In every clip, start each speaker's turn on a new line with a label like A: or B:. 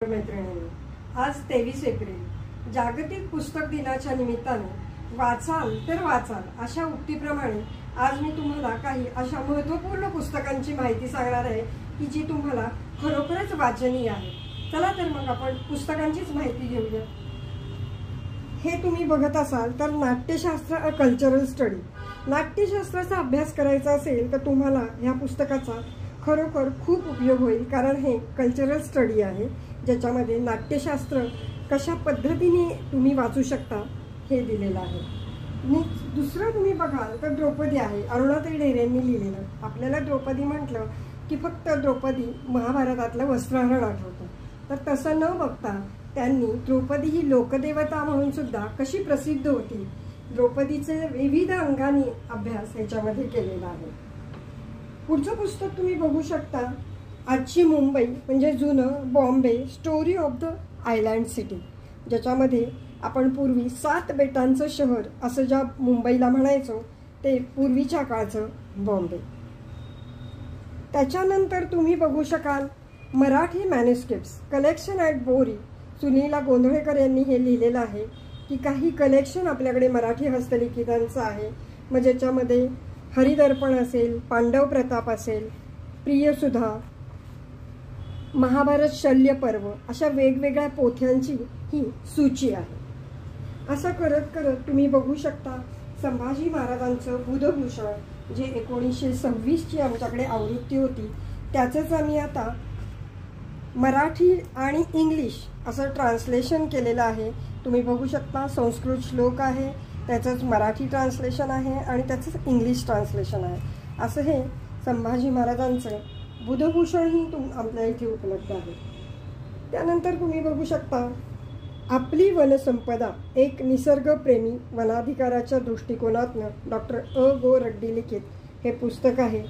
A: मैत्रिणींनो, आज 23 एप्रिल जागतिक पुस्तक दिनाच्या निमित्ताने वाचाल तर वाचाल अशा उक्तीप्रमाणे आज मी तुम्हाला काही अशा महत्त्वपूर्ण पुस्तकांची माहिती सांगणार आहे की जी तुम्हाला खरोखरच वाचनीय आहे। चला तर मग आपण पुस्तकांचीच माहिती घेऊया। हे तुम्ही बघत असाल तर नाट्यशास्त्र अ कल्चरल स्टडी, नाट्यशास्त्राचा अभ्यास करायचा असेल तर तुम्हाला ह्या पुस्तकाचा खरोखर खूप उपयोग होईल, कारण हे कल्चरल स्टडी आहे ज्याच्यामध्ये नाट्यशास्त्र कशा पद्धतीने तुम्ही वाचू शकता हे दिलेलं आहे। दुसरं तुम्ही बघाल तर द्रौपदी आहे, अरुणाताई ढेरेंनी लिहिलेलं। आपल्याला द्रौपदी म्हटलं की फक्त द्रौपदी महाभारतातलं वस्त्रहरण आठवतं, तर तसं न बघता त्यांनी द्रौपदी ही लोकदेवता म्हणून सुद्धा कशी प्रसिद्ध होती, द्रौपदीचे विविध अंगांनी अभ्यास ह्याच्यामध्ये केलेला आहे। पुढचं पुस्तक तुम्ही बघू शकता, आजची मुंबई म्हणजे जुनं Bombay, story of the island city, ज्याच्यामध्ये आपण पूर्वी 7 बेटांचं शहर असं ज्या मुंबईला म्हणायचो ते पूर्वीच्या काळचं बॉम्बे। त्याच्यानंतर तुम्ही बघू शकाल मराठी मॅन्युस्क्रिप्ट्स कलेक्शन ॲट बोरी, सुनीला गोंधळेकर यांनी हे लिहिलेलं आहे की काही कलेक्शन आपल्याकडे मराठी हस्तलिखितांचं आहे, मग ज्याच्यामध्ये हरिदर्पण असेल, पांडव प्रताप असेल, प्रियसुधा, महाभारत शल्य पर्व अशा वेगवेगळ्या पोथ्यांची ही सूची आहे। असं करत करत तुम्ही बघू शकता संभाजी महाराजांचं बुधभूषण जे 1926ची आमच्याकडे आवृत्ती होती, त्याचंच आम्ही आता मराठी आणि इंग्लिश असं ट्रान्सलेशन केलेलं आहे। तुम्ही बघू शकता संस्कृत श्लोक आहे, त्याचंच मराठी ट्रान्सलेशन आहे आणि त्याचंच इंग्लिश ट्रान्सलेशन आहे। असं हे संभाजी महाराजांचं बुधभूषणही आपल्या इथे उपलब्ध आहे। त्यानंतर तुम्ही बघू शकता आपली वनसंपदा, एक निसर्गप्रेमी वनाधिकाराच्या दृष्टिकोनातनं डॉक्टर अ गो रेड्डी लिखित हे पुस्तक आहे।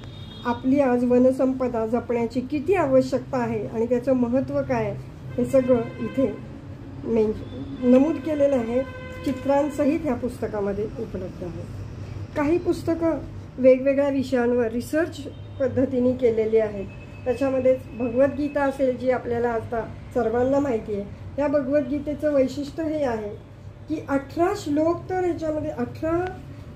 A: आपली आज वनसंपदा जपण्याची किती आवश्यकता आहे आणि त्याचं महत्त्व काय हे सगळं इथे नमूद केलेलं आहे, चित्रांसहित ह्या पुस्तकामध्ये उपलब्ध आहे। काही पुस्तकं वेगवेगळ्या विषयांवर रिसर्च पद्धतीने केलेली आहेत, त्याच्यामध्ये भगवद्गीता असेल जी आपल्याला आता सर्वांना माहिती आहे। या भगवद्गीतेचं वैशिष्ट्य हे आहे की 18 श्लोक तर ह्याच्यामध्ये 18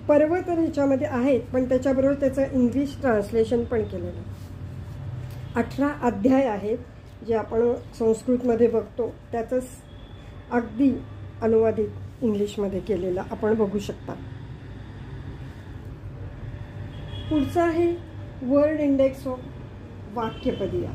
A: पर्व तर ह्याच्यामध्ये आहेत, पण त्याच्याबरोबर त्याचं इंग्लिश ट्रान्सलेशन पण केलेलं आहे। 18 अध्याय आहेत जे आपण संस्कृतमध्ये बघतो, त्याचंच अगदी अनुवादित इंग्लिशमध्ये केलेलं आपण बघू शकता। पुढचं आहे वर्ल्ड इंडेक्स ऑफ वाक्यपदिया।